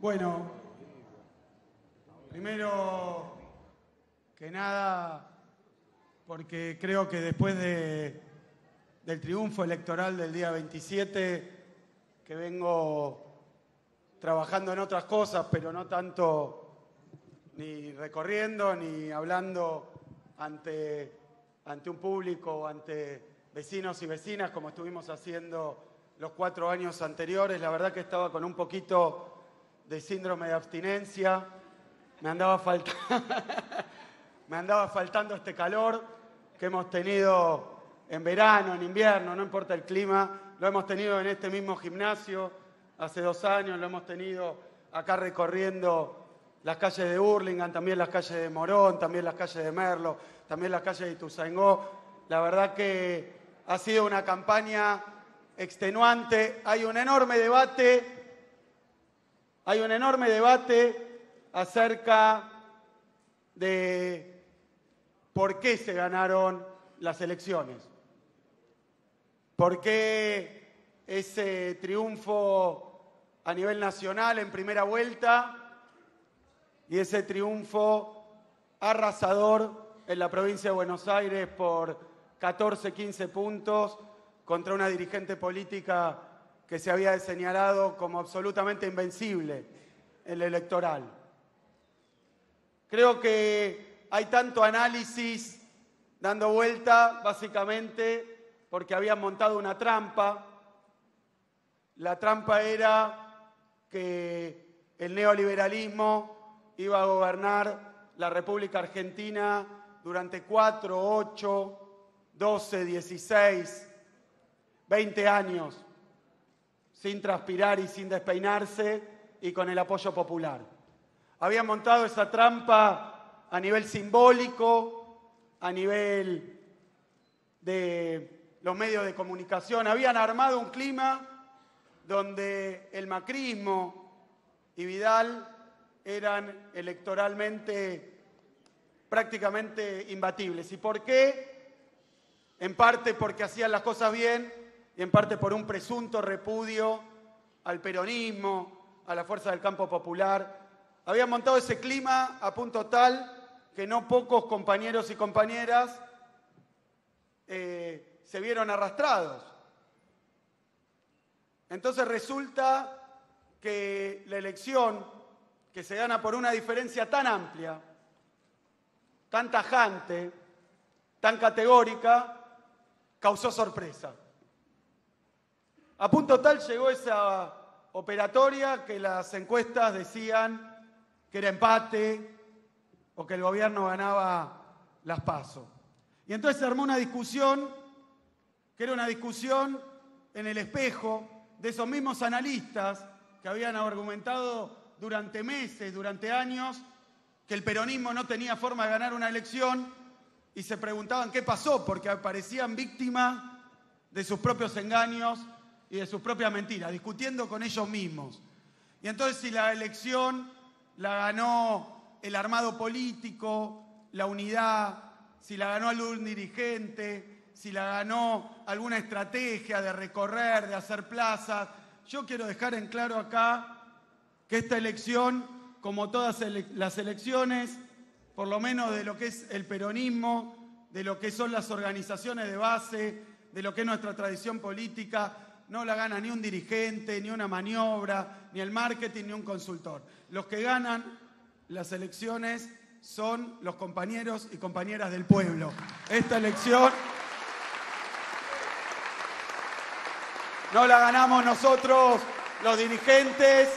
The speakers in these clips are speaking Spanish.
Bueno, primero que nada, porque creo que después del triunfo electoral del día 27, que vengo trabajando en otras cosas, pero no tanto ni recorriendo ni hablando ante un público o ante vecinos y vecinas como estuvimos haciendo los 4 años anteriores. La verdad que estaba con un poquito de síndrome de abstinencia, me andaba faltando este calor que hemos tenido en verano, en invierno, no importa el clima, lo hemos tenido en este mismo gimnasio hace 2 años, lo hemos tenido acá recorriendo las calles de Hurlingham, también las calles de Morón, también las calles de Merlo, también las calles de Ituzaingó. La verdad que ha sido una campaña extenuante. Hay un enorme debate acerca de por qué se ganaron las elecciones. ¿Por qué ese triunfo a nivel nacional en primera vuelta y ese triunfo arrasador en la provincia de Buenos Aires por 14, 15 puntos contra una dirigente política que se había señalado como absolutamente invencible en el electoral? Creo que hay tanto análisis dando vuelta, básicamente porque habían montado una trampa. La trampa era que el neoliberalismo iba a gobernar la República Argentina durante 4, 8, 12, 16, 20 años, sin transpirar y sin despeinarse y con el apoyo popular. Habían montado esa trampa a nivel simbólico, a nivel de los medios de comunicación. Habían armado un clima donde el macrismo y Vidal eran electoralmente prácticamente imbatibles. ¿Y por qué? En parte porque hacían las cosas bien y en parte por un presunto repudio al peronismo, a la fuerza del campo popular. Habían montado ese clima a punto tal que no pocos compañeros y compañeras se vieron arrastrados. Entonces resulta que la elección, que se gana por una diferencia tan amplia, tan tajante, tan categórica, causó sorpresa. A punto tal llegó esa operatoria que las encuestas decían que era empate o que el gobierno ganaba las PASO. Y entonces se armó una discusión, que era una discusión en el espejo de esos mismos analistas que habían argumentado durante meses, durante años, que el peronismo no tenía forma de ganar una elección y se preguntaban qué pasó, porque aparecían víctimas de sus propios engaños y de sus propias mentiras, discutiendo con ellos mismos. Y entonces si la elección la ganó el armado político, la unidad, si la ganó algún dirigente, si la ganó alguna estrategia de recorrer, de hacer plazas. Yo quiero dejar en claro acá que esta elección, como todas las elecciones, por lo menos de lo que es el peronismo, de lo que son las organizaciones de base, de lo que es nuestra tradición política, no la gana ni un dirigente, ni una maniobra, ni el marketing, ni un consultor. Los que ganan las elecciones son los compañeros y compañeras del pueblo. Esta elección no la ganamos nosotros, los dirigentes,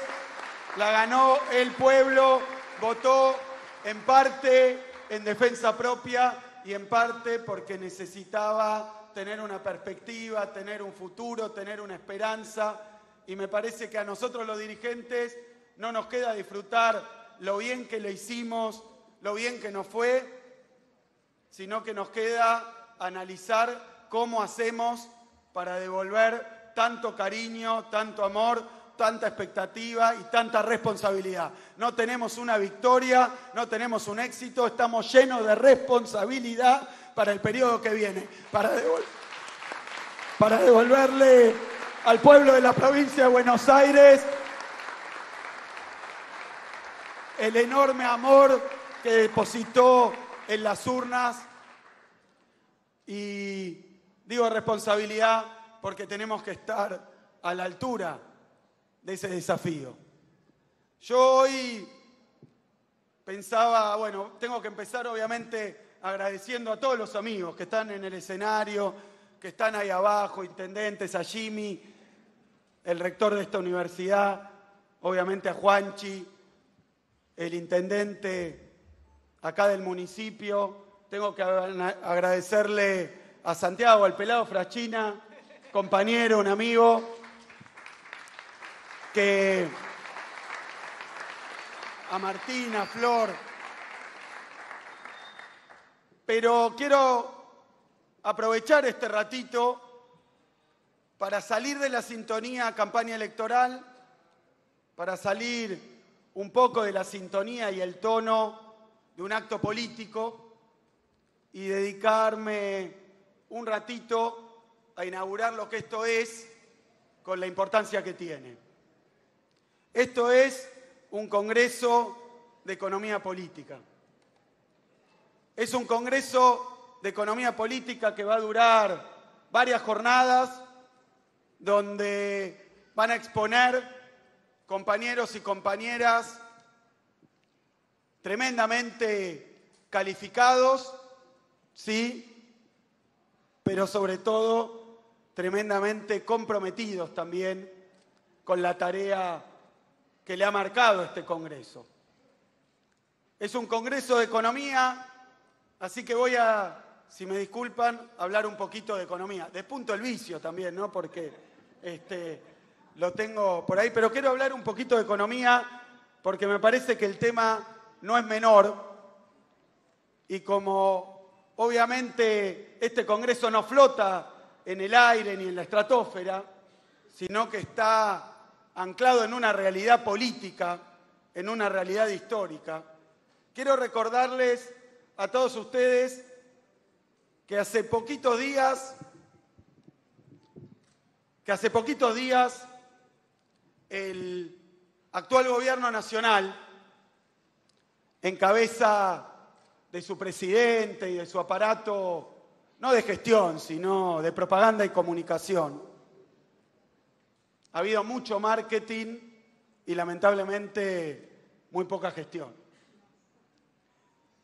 la ganó el pueblo, votó en parte en defensa propia y en parte porque necesitaba tener una perspectiva, tener un futuro, tener una esperanza. Y me parece que a nosotros los dirigentes no nos queda disfrutar lo bien que lo hicimos, lo bien que nos fue, sino que nos queda analizar cómo hacemos para devolver tanto cariño, tanto amor, tanta expectativa y tanta responsabilidad. No tenemos una victoria, no tenemos un éxito, estamos llenos de responsabilidad para el periodo que viene, para devolverle al pueblo de la provincia de Buenos Aires el enorme amor que depositó en las urnas. Y digo responsabilidad porque tenemos que estar a la altura de ese desafío. Yo hoy pensaba, bueno, tengo que empezar obviamente agradeciendo a todos los amigos que están en el escenario, que están ahí abajo, intendentes, a Jimmy, el rector de esta universidad, obviamente a Juanchi, el intendente acá del municipio. Tengo que agradecerle a Santiago, al pelado Frachina, compañero, un amigo, a Martina, a Flor. Pero quiero aprovechar este ratito para salir de la sintonía campaña electoral, para salir un poco de la sintonía y el tono de un acto político y dedicarme un ratito a inaugurar lo que esto es con la importancia que tiene. Esto es un Congreso de Economía Política. Es un Congreso de Economía Política que va a durar varias jornadas, donde van a exponer compañeros y compañeras tremendamente calificados, sí, pero sobre todo tremendamente comprometidos también con la tarea que le ha marcado este Congreso. Es un Congreso de Economía, así que voy a, si me disculpan, hablar un poquito de economía. Despunto el vicio también, ¿no? Porque lo tengo por ahí, pero quiero hablar un poquito de economía porque me parece que el tema no es menor y como obviamente este Congreso no flota en el aire ni en la estratosfera, sino que está anclado en una realidad política, en una realidad histórica. Quiero recordarles a todos ustedes que hace poquitos días el actual gobierno nacional, en cabeza de su presidente y de su aparato, no de gestión, sino de propaganda y comunicación, ha habido mucho marketing y lamentablemente muy poca gestión.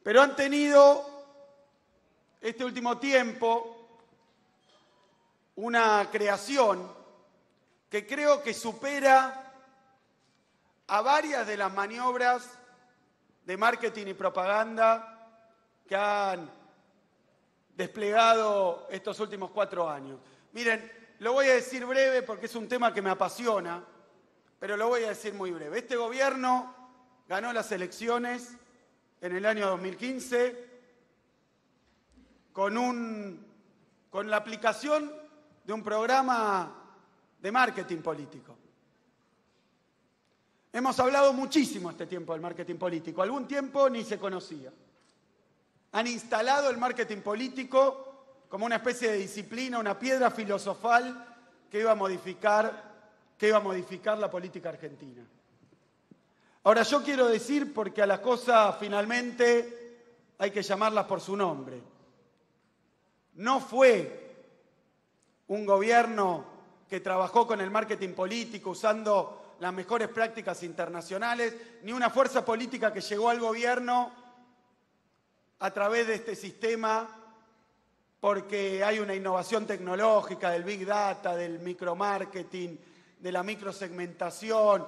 Pero han tenido este último tiempo una creación que creo que supera a varias de las maniobras de marketing y propaganda que han desplegado estos últimos 4 años. Miren, lo voy a decir breve porque es un tema que me apasiona, pero lo voy a decir muy breve. Este gobierno ganó las elecciones en el año 2015 con la aplicación de un programa de marketing político. Hemos hablado muchísimo este tiempo del marketing político. Algún tiempo ni se conocía. Han instalado el marketing político como una especie de disciplina, una piedra filosofal que iba a modificar la política argentina. Ahora, yo quiero decir, porque a las cosas finalmente hay que llamarlas por su nombre. No fue un gobierno que trabajó con el marketing político usando las mejores prácticas internacionales, ni una fuerza política que llegó al gobierno a través de este sistema porque hay una innovación tecnológica del Big Data, del micromarketing, de la microsegmentación,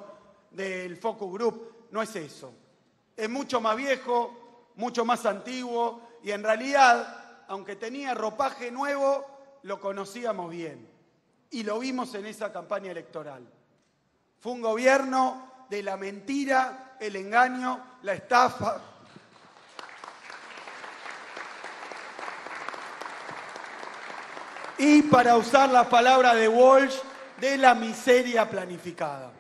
del focus group. No es eso. Es mucho más viejo, mucho más antiguo y en realidad, aunque tenía ropaje nuevo, lo conocíamos bien y lo vimos en esa campaña electoral. Fue un gobierno de la mentira, el engaño, la estafa. Y para usar la palabra de Walsh, de la miseria planificada.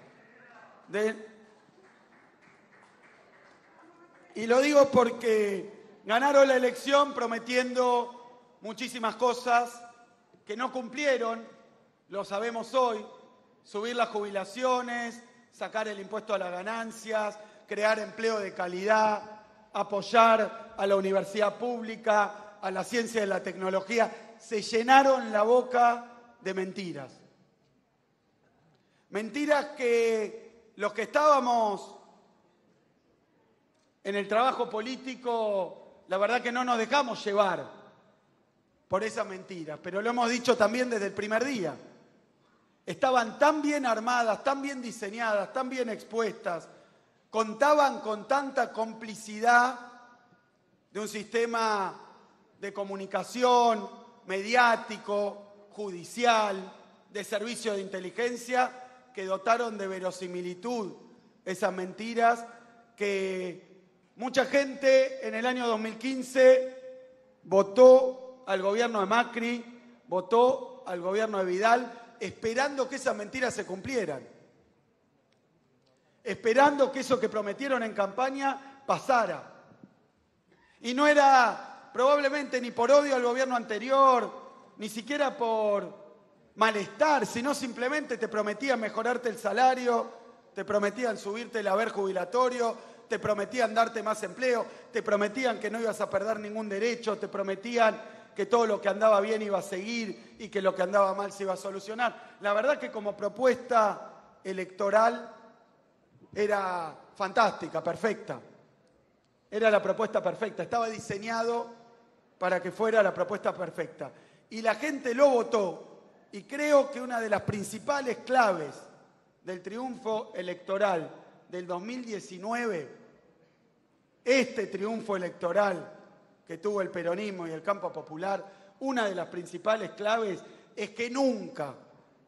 Y lo digo porque ganaron la elección prometiendo muchísimas cosas que no cumplieron, lo sabemos hoy. Subir las jubilaciones, sacar el impuesto a las ganancias, crear empleo de calidad, apoyar a la universidad pública, a la ciencia y la tecnología. Se llenaron la boca de mentiras. Mentiras que los que estábamos en el trabajo político, la verdad que no nos dejamos llevar por esas mentiras, pero lo hemos dicho también desde el primer día. Estaban tan bien armadas, tan bien diseñadas, tan bien expuestas, contaban con tanta complicidad de un sistema de comunicación, mediático, judicial, de servicio de inteligencia, que dotaron de verosimilitud esas mentiras que mucha gente en el año 2015 votó al gobierno de Macri, votó al gobierno de Vidal, esperando que esas mentiras se cumplieran, esperando que eso que prometieron en campaña pasara. Y no era probablemente ni por odio al gobierno anterior, ni siquiera por malestar, sino simplemente te prometían mejorarte el salario, te prometían subirte el haber jubilatorio, te prometían darte más empleo, te prometían que no ibas a perder ningún derecho, te prometían que todo lo que andaba bien iba a seguir y que lo que andaba mal se iba a solucionar. La verdad que como propuesta electoral era fantástica, perfecta. Era la propuesta perfecta, estaba diseñado para que fuera la propuesta perfecta. Y la gente lo votó. Y creo que una de las principales claves del triunfo electoral del 2019, este triunfo electoral que tuvo el peronismo y el campo popular, una de las principales claves es que nunca,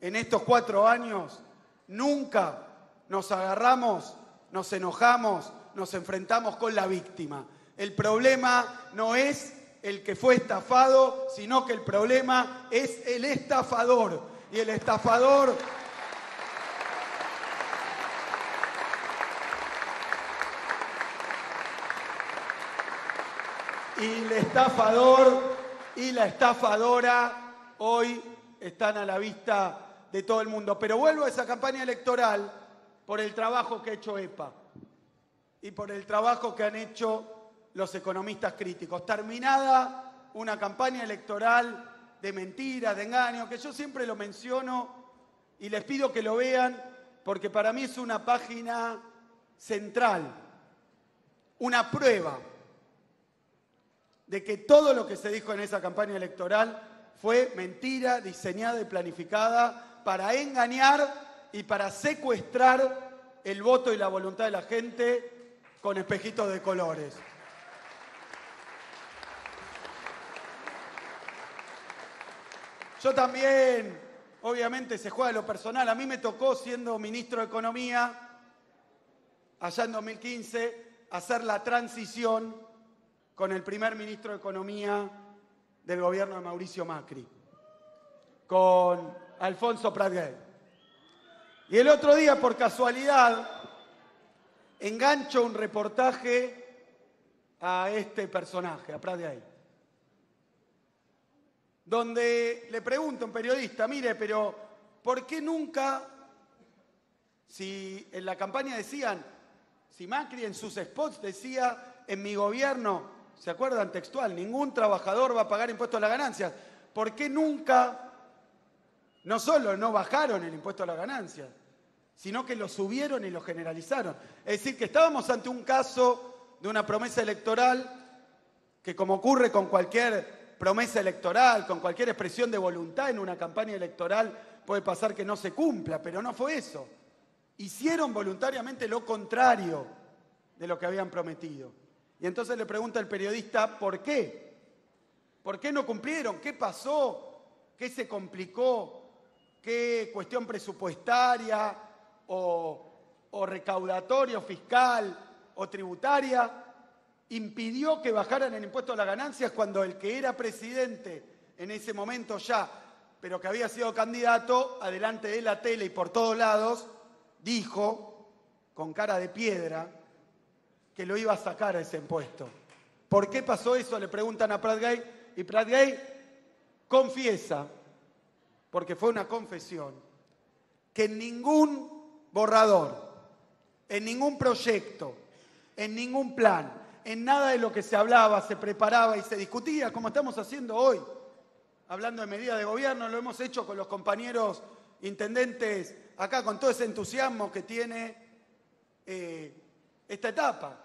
en estos 4 años, nunca nos agarramos, nos enojamos, nos enfrentamos con la víctima. El problema no es el que fue estafado, sino que el problema es el estafador. Y el estafador y la estafadora hoy están a la vista de todo el mundo. Pero vuelvo a esa campaña electoral por el trabajo que ha hecho EPA y por el trabajo que han hecho los economistas críticos. Terminada una campaña electoral de mentiras, de engaños, que yo siempre lo menciono y les pido que lo vean porque para mí es una página central, una prueba de que todo lo que se dijo en esa campaña electoral fue mentira diseñada y planificada para engañar y para secuestrar el voto y la voluntad de la gente con espejitos de colores. Yo también, obviamente se juega lo personal. A mí me tocó, siendo ministro de Economía, allá en 2015, hacer la transición con el primer ministro de Economía del gobierno de Mauricio Macri, con Alfonso Prat-Gay. Y el otro día, por casualidad, engancho un reportaje a este personaje, a Prat-Gay, donde le pregunta a un periodista, mire, pero ¿por qué nunca, si en la campaña decían, si Macri en sus spots decía, en mi gobierno, ¿se acuerdan textual? Ningún trabajador va a pagar impuesto a las ganancias. ¿Por qué nunca, no solo no bajaron el impuesto a las ganancias, sino que lo subieron y lo generalizaron? Es decir, que estábamos ante un caso de una promesa electoral que, como ocurre con cualquier promesa electoral, con cualquier expresión de voluntad en una campaña electoral, puede pasar que no se cumpla, pero no fue eso. Hicieron voluntariamente lo contrario de lo que habían prometido. Y entonces le pregunta el periodista, ¿por qué? ¿Por qué no cumplieron? ¿Qué pasó? ¿Qué se complicó? ¿Qué cuestión presupuestaria o recaudatoria, o fiscal o tributaria impidió que bajaran el impuesto a las ganancias cuando el que era presidente en ese momento ya, pero que había sido candidato, adelante de la tele y por todos lados, dijo, con cara de piedra, que lo iba a sacar a ese impuesto? ¿Por qué pasó eso? Le preguntan a Prat-Gay, y Prat-Gay confiesa, porque fue una confesión, que en ningún borrador, en ningún proyecto, en ningún plan, en nada de lo que se hablaba, se preparaba y se discutía, como estamos haciendo hoy, hablando de medidas de gobierno, lo hemos hecho con los compañeros intendentes acá, con todo ese entusiasmo que tiene esta etapa.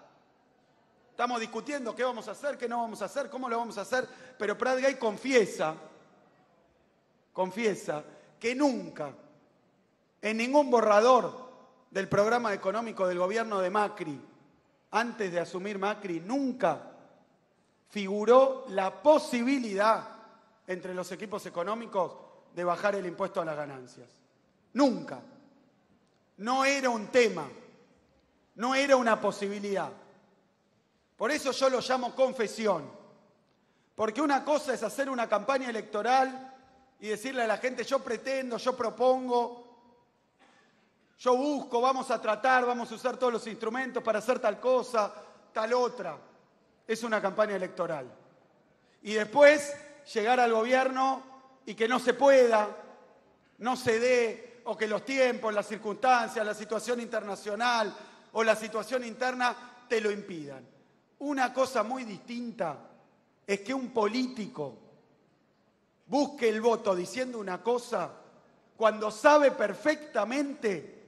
Estamos discutiendo qué vamos a hacer, qué no vamos a hacer, cómo lo vamos a hacer, pero Prat Gay confiesa que nunca, en ningún borrador del programa económico del gobierno de Macri, antes de asumir Macri, nunca figuró la posibilidad entre los equipos económicos de bajar el impuesto a las ganancias. Nunca. No era un tema, no era una posibilidad. Por eso yo lo llamo confesión. Porque una cosa es hacer una campaña electoral y decirle a la gente, yo pretendo, yo propongo, yo busco, vamos a tratar, vamos a usar todos los instrumentos para hacer tal cosa, tal otra. Es una campaña electoral. Y después llegar al gobierno y que no se pueda, no se dé, o que los tiempos, las circunstancias, la situación internacional o la situación interna te lo impidan. Una cosa muy distinta es que un político busque el voto diciendo una cosa cuando sabe perfectamente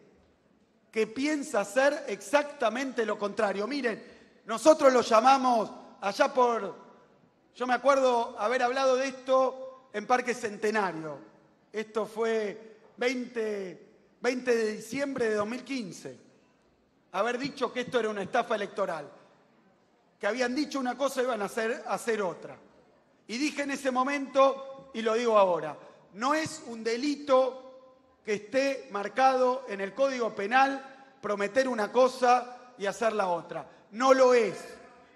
que piensa hacer exactamente lo contrario. Miren, nosotros lo llamamos allá por... Yo me acuerdo haber hablado de esto en Parque Centenario. Esto fue 20 de diciembre de 2015. Haber dicho que esto era una estafa electoral. Que habían dicho una cosa y iban a hacer otra. Y dije en ese momento, y lo digo ahora, no es un delito que esté marcado en el Código Penal prometer una cosa y hacer la otra. No lo es,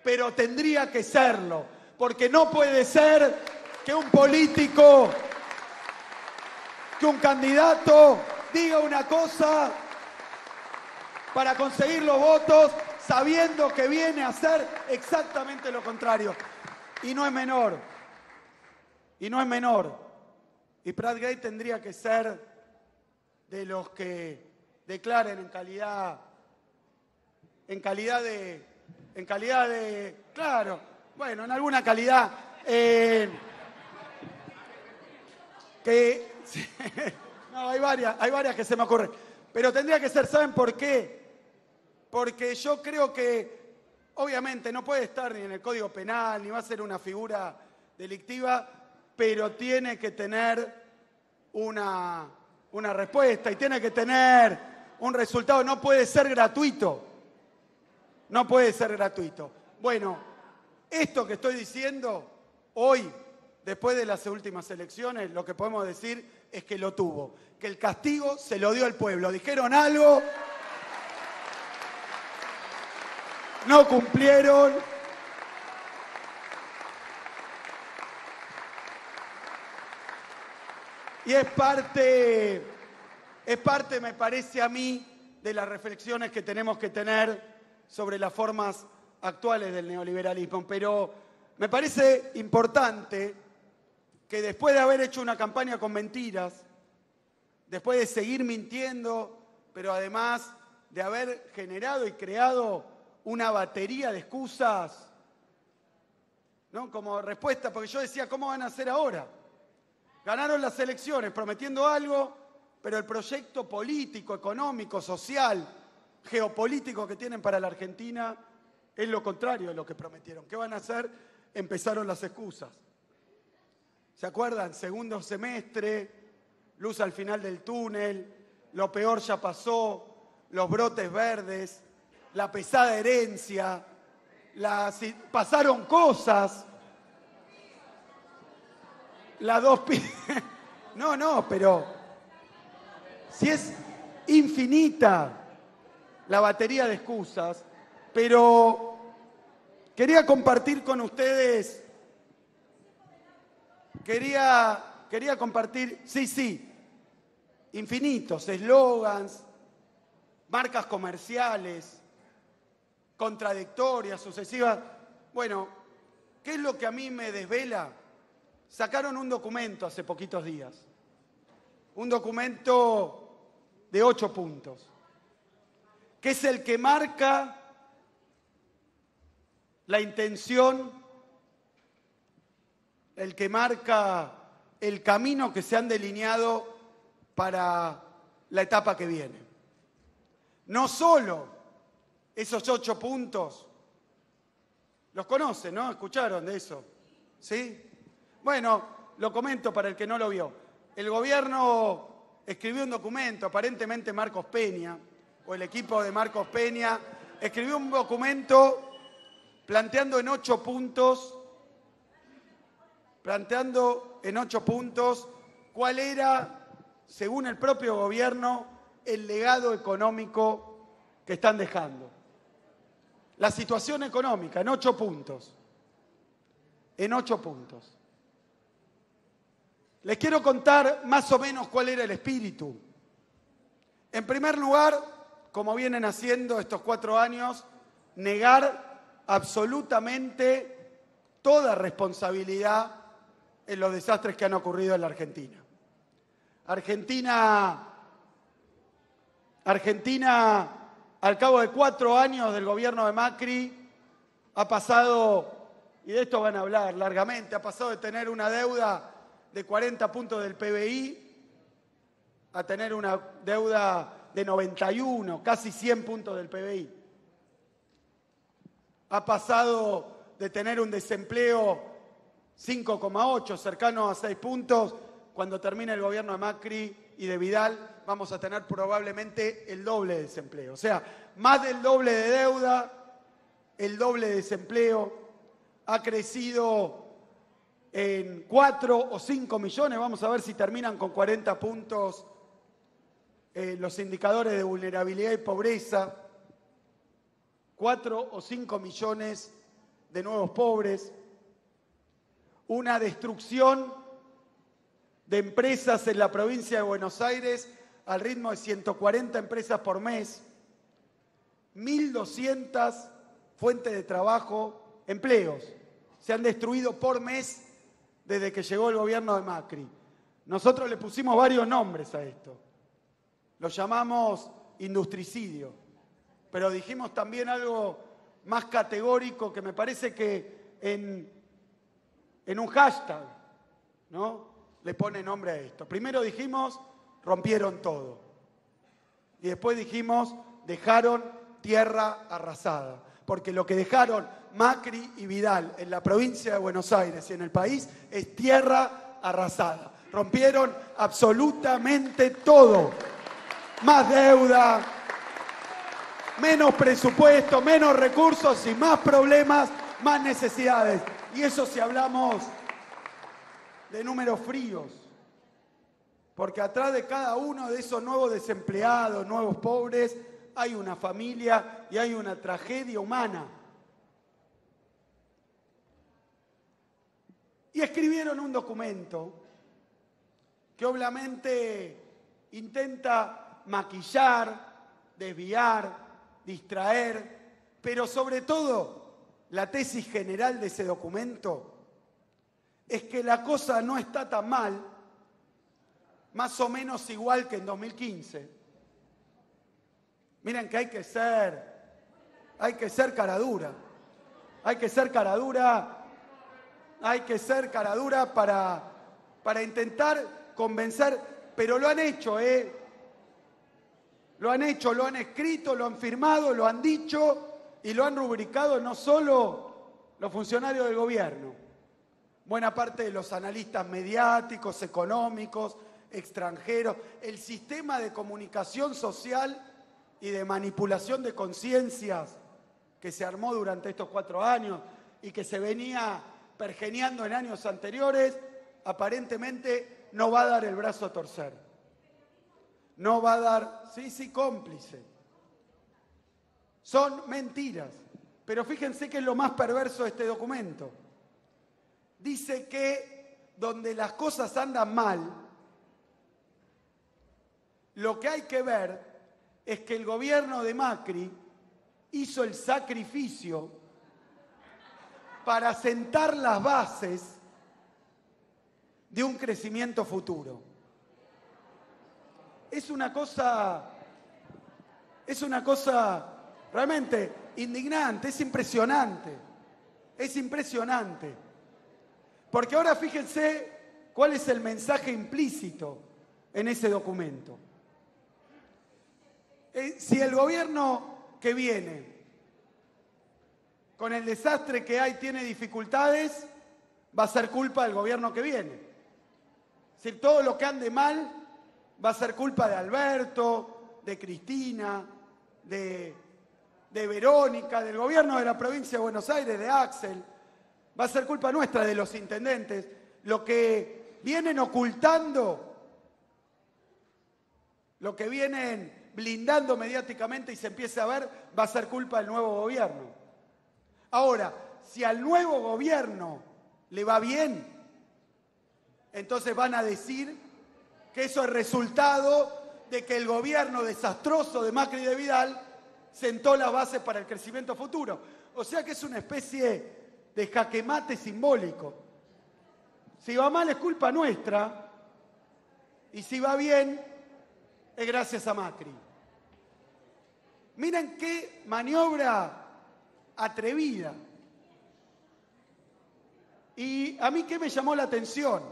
pero tendría que serlo, porque no puede ser que un político, que un candidato diga una cosa para conseguir los votos sabiendo que viene a hacer exactamente lo contrario. Y no es menor. Y Prat Gay tendría que ser de los que declaren en calidad de, claro, bueno, en alguna calidad, que, no, hay varias que se me ocurren, pero tendría que ser, ¿saben por qué? Porque yo creo que, obviamente, no puede estar ni en el Código Penal, ni va a ser una figura delictiva, pero tiene que tener una respuesta y tiene que tener un resultado. No puede ser gratuito. No puede ser gratuito. Bueno, esto que estoy diciendo hoy, después de las últimas elecciones, lo que podemos decir es que lo tuvo. Que el castigo se lo dio al pueblo. Dijeron algo, no cumplieron. Y es parte, me parece a mí, de las reflexiones que tenemos que tener sobre las formas actuales del neoliberalismo. Pero me parece importante que después de haber hecho una campaña con mentiras, después de seguir mintiendo, pero además de haber generado y creado una batería de excusas, ¿no? Como respuesta, porque yo decía, ¿cómo van a hacer ahora? Ganaron las elecciones prometiendo algo, pero el proyecto político, económico, social, geopolítico que tienen para la Argentina es lo contrario de lo que prometieron. ¿Qué van a hacer? Empezaron las excusas. ¿Se acuerdan? Segundo semestre, luz al final del túnel, lo peor ya pasó, los brotes verdes, la pesada herencia, pasaron cosas. Las dos... No, pero si es infinita la batería de excusas, pero quería compartir con ustedes, quería compartir, sí, infinitos, eslogans, marcas comerciales, contradictorias, sucesivas. Bueno, ¿qué es lo que a mí me desvela? Sacaron un documento hace poquitos días, un documento de 8 puntos, que es el que marca la intención, el que marca el camino que se han delineado para la etapa que viene. No solo esos 8 puntos, los conocen, ¿no? ¿Escucharon de eso? ¿Sí? Bueno, lo comento para el que no lo vio. El gobierno escribió un documento, aparentemente Marcos Peña, o el equipo de Marcos Peña, escribió un documento planteando en 8 puntos cuál era, según el propio gobierno, el legado económico que están dejando. La situación económica, en 8 puntos. En 8 puntos. Les quiero contar más o menos cuál era el espíritu. En primer lugar, como vienen haciendo estos 4 años, negar absolutamente toda responsabilidad en los desastres que han ocurrido en la Argentina. Argentina, al cabo de 4 años del gobierno de Macri, ha pasado, y de esto van a hablar largamente, ha pasado de tener una deuda de 40 puntos del PBI a tener una deuda de 91, casi 100 puntos del PBI. Ha pasado de tener un desempleo 5,8, cercano a 6 puntos. Cuando termine el gobierno de Macri y de Vidal, vamos a tener probablemente el doble de desempleo. O sea, más del doble de deuda, el doble de desempleo. Ha crecido en 4 o 5 millones, vamos a ver si terminan con 40 puntos los indicadores de vulnerabilidad y pobreza. 4 o 5 millones de nuevos pobres. Una destrucción de empresas en la provincia de Buenos Aires al ritmo de 140 empresas por mes, 1.200 fuentes de trabajo, empleos, se han destruido por mes desde que llegó el gobierno de Macri. Nosotros le pusimos varios nombres a esto. Lo llamamos industricidio, pero dijimos también algo más categórico que me parece que en un hashtag, ¿no?, le pone nombre a esto. Primero dijimos, rompieron todo. Y después dijimos, dejaron tierra arrasada. Porque lo que dejaron Macri y Vidal en la provincia de Buenos Aires y en el país es tierra arrasada. Rompieron absolutamente todo. Más deuda, menos presupuesto, menos recursos y más problemas, más necesidades. Y eso si hablamos de números fríos, porque atrás de cada uno de esos nuevos desempleados, nuevos pobres, hay una familia y hay una tragedia humana. Y escribieron un documento que obviamente intenta maquillar, desviar, distraer, pero sobre todo la tesis general de ese documento es que la cosa no está tan mal, más o menos igual que en 2015. Miren que hay que ser caradura. Hay que ser caradura para intentar convencer, pero lo han hecho, Lo han hecho, lo han escrito, lo han firmado, lo han dicho y lo han rubricado no solo los funcionarios del gobierno. Buena parte de los analistas mediáticos, económicos, extranjeros, el sistema de comunicación social y de manipulación de conciencias que se armó durante estos 4 años y que se venía pergeñando en años anteriores, aparentemente no va a dar el brazo a torcer. No va a dar, sí, cómplice. Son mentiras. Pero fíjense que es lo más perverso de este documento. Dice que donde las cosas andan mal, lo que hay que ver es que el gobierno de Macri hizo el sacrificio para sentar las bases de un crecimiento futuro. Es una cosa realmente indignante, es impresionante. Es impresionante. Porque ahora fíjense cuál es el mensaje implícito en ese documento. Si el gobierno que viene, con el desastre que hay, tiene dificultades, va a ser culpa del gobierno que viene. Es decir, todo lo que ande mal va a ser culpa de Alberto, de Cristina, de Verónica, del gobierno de la provincia de Buenos Aires, de Axel. Va a ser culpa nuestra, de los intendentes. Lo que vienen ocultando, lo que vienen blindando mediáticamente y se empiece a ver, va a ser culpa del nuevo gobierno. Ahora, si al nuevo gobierno le va bien, entonces van a decir que eso es resultado de que el gobierno desastroso de Macri y de Vidal sentó la base para el crecimiento futuro. O sea que es una especie de jaque mate simbólico. Si va mal es culpa nuestra y si va bien es gracias a Macri. Miren qué maniobra atrevida. Y a mí, ¿qué me llamó la atención?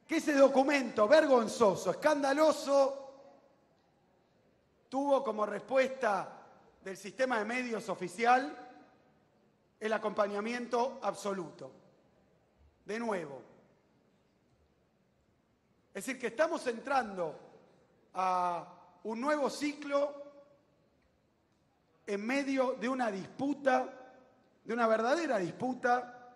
Que ese documento vergonzoso, escandaloso, tuvo como respuesta del sistema de medios oficial el acompañamiento absoluto. De nuevo. Es decir, que estamos entrando a un nuevo ciclo en medio de una disputa, de una verdadera disputa,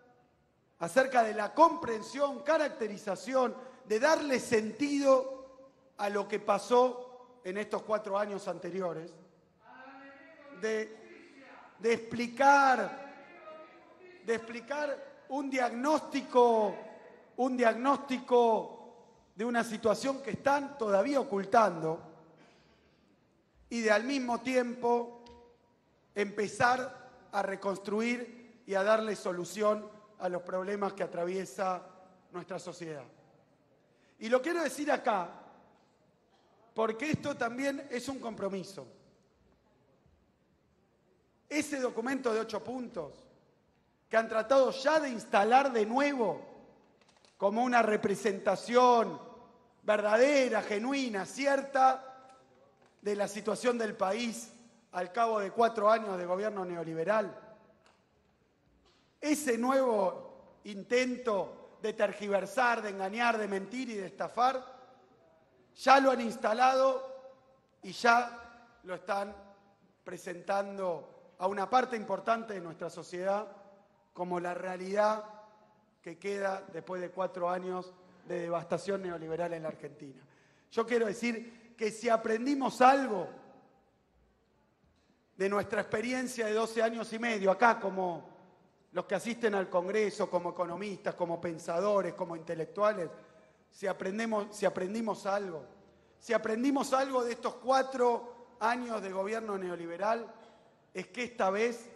acerca de la comprensión, caracterización, de darle sentido a lo que pasó en estos 4 años anteriores, de explicar un diagnóstico de una situación que están todavía ocultando y de al mismo tiempo empezar a reconstruir y a darle solución a los problemas que atraviesa nuestra sociedad. Y lo quiero decir acá, porque esto también es un compromiso. Ese documento de 8 puntos, que han tratado ya de instalar de nuevo como una representación verdadera, genuina, cierta, de la situación del país al cabo de 4 años de gobierno neoliberal. Ese nuevo intento de tergiversar, de engañar, de mentir y de estafar, ya lo han instalado y ya lo están presentando a una parte importante de nuestra sociedad como la realidad que queda después de 4 años de devastación neoliberal en la Argentina. Yo quiero decir que si aprendimos algo de nuestra experiencia de 12 años y medio, acá como los que asisten al Congreso, como economistas, como pensadores, como intelectuales, si aprendimos algo de estos 4 años de gobierno neoliberal, es que esta vez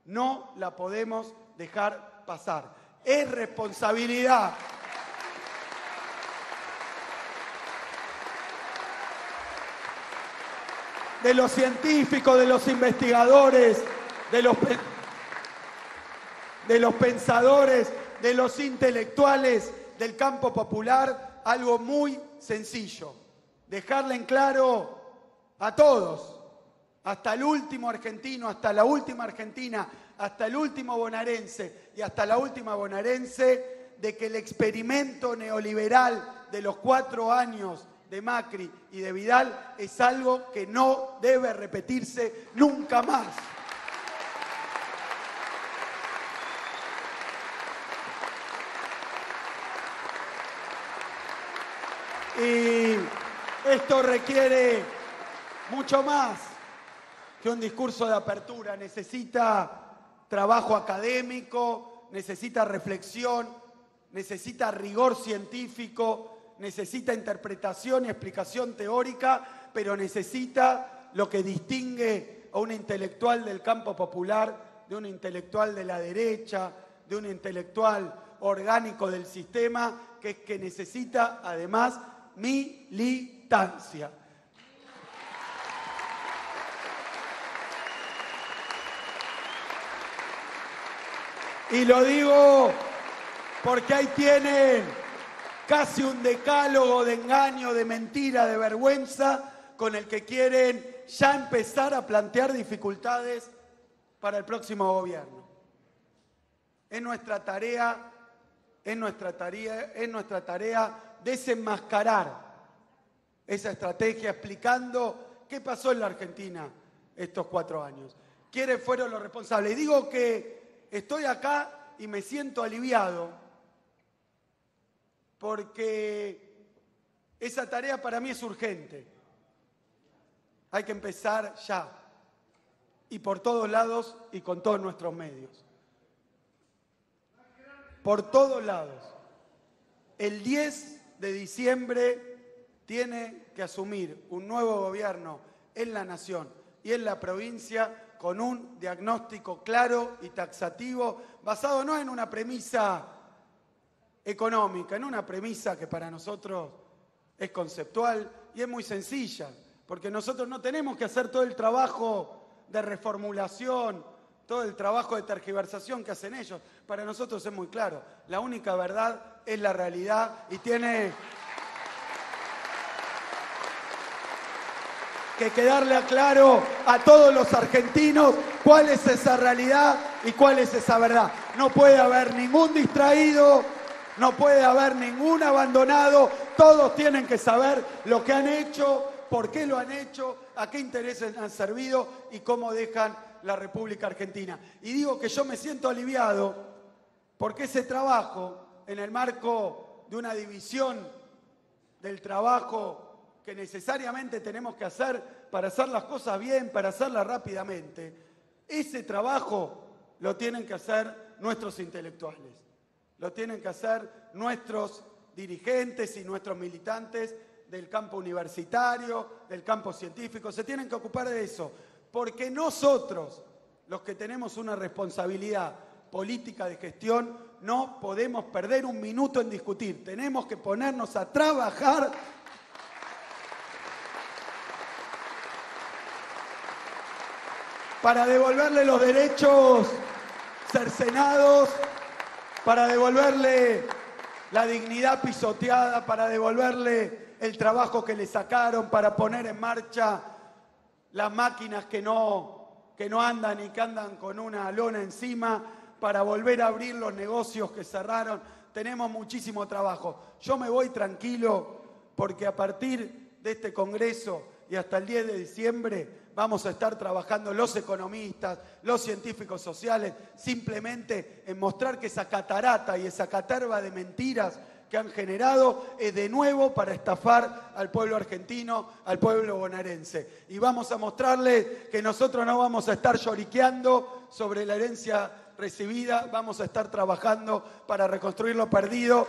no la podemos dejar pasar. Es responsabilidad de los científicos, de los investigadores, de los pensadores, de los intelectuales del campo popular, algo muy sencillo. Dejarle en claro a todos, hasta el último argentino, hasta la última argentina, hasta el último bonaerense y hasta la última bonaerense, de que el experimento neoliberal de los 4 años de Macri y de Vidal es algo que no debe repetirse nunca más. Y esto requiere mucho más que un discurso de apertura. Necesita trabajo académico, necesita reflexión, necesita rigor científico, necesita interpretación y explicación teórica, pero necesita lo que distingue a un intelectual del campo popular, de un intelectual de la derecha, de un intelectual orgánico del sistema, que es que necesita además militancia. Y lo digo porque ahí tienen casi un decálogo de engaño, de mentira, de vergüenza, con el que quieren ya empezar a plantear dificultades para el próximo gobierno. Es nuestra tarea desenmascarar esa estrategia explicando qué pasó en la Argentina estos 4 años. ¿Quiénes fueron los responsables? Y digo que estoy acá y me siento aliviado porque esa tarea para mí es urgente. Hay que empezar ya y por todos lados y con todos nuestros medios. Por todos lados. El 10 de diciembre tiene que asumir un nuevo gobierno en la nación y en la provincia con un diagnóstico claro y taxativo, basado no en una premisa económica, en una premisa que para nosotros es conceptual y es muy sencilla, porque nosotros no tenemos que hacer todo el trabajo de reformulación, todo el trabajo de tergiversación que hacen ellos. Para nosotros es muy claro, la única verdad es la realidad y tiene que quedarle claro a todos los argentinos cuál es esa realidad y cuál es esa verdad. No puede haber ningún distraído, no puede haber ningún abandonado, todos tienen que saber lo que han hecho, por qué lo han hecho, a qué intereses han servido y cómo dejan la República Argentina. Y digo que yo me siento aliviado porque ese trabajo, en el marco de una división del trabajo que necesariamente tenemos que hacer para hacer las cosas bien, para hacerlas rápidamente, ese trabajo lo tienen que hacer nuestros intelectuales, lo tienen que hacer nuestros dirigentes y nuestros militantes del campo universitario, del campo científico, se tienen que ocupar de eso, porque nosotros, los que tenemos una responsabilidad política de gestión, no podemos perder un minuto en discutir, tenemos que ponernos a trabajar para devolverle los derechos cercenados, para devolverle la dignidad pisoteada, para devolverle el trabajo que le sacaron, para poner en marcha las máquinas que no andan y que andan con una lona encima, para volver a abrir los negocios que cerraron. Tenemos muchísimo trabajo. Yo me voy tranquilo porque a partir de este Congreso y hasta el 10 de diciembre vamos a estar trabajando los economistas, los científicos sociales, simplemente en mostrar que esa catarata y esa caterva de mentiras que han generado es de nuevo para estafar al pueblo argentino, al pueblo bonaerense. Y vamos a mostrarles que nosotros no vamos a estar lloriqueando sobre la herencia recibida, vamos a estar trabajando para reconstruir lo perdido.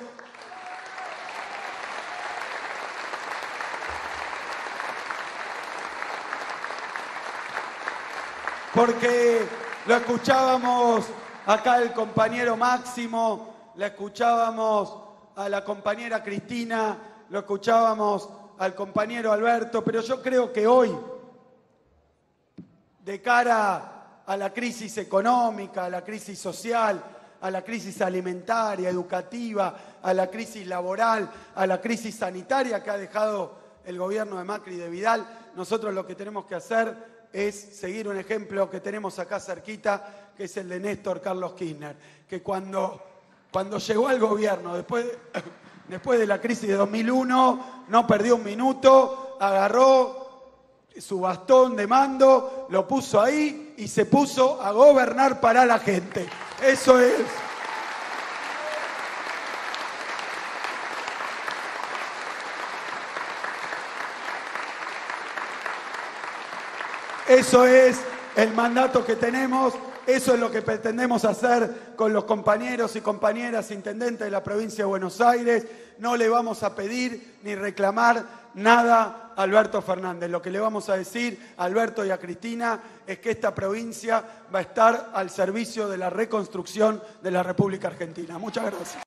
Porque lo escuchábamos acá el compañero Máximo, la escuchábamos a la compañera Cristina, lo escuchábamos al compañero Alberto, pero yo creo que hoy, de cara a la crisis económica, a la crisis social, a la crisis alimentaria, educativa, a la crisis laboral, a la crisis sanitaria que ha dejado el gobierno de Macri y de Vidal, nosotros lo que tenemos que hacer es seguir un ejemplo que tenemos acá cerquita, que es el de Néstor Carlos Kirchner, que cuando llegó al gobierno, después de la crisis de 2001, no perdió un minuto, agarró su bastón de mando, lo puso ahí y se puso a gobernar para la gente. Eso es. Eso es el mandato que tenemos, eso es lo que pretendemos hacer con los compañeros y compañeras intendentes de la provincia de Buenos Aires. No le vamos a pedir ni reclamar nada a Alberto Fernández. Lo que le vamos a decir a Alberto y a Cristina es que esta provincia va a estar al servicio de la reconstrucción de la República Argentina. Muchas gracias.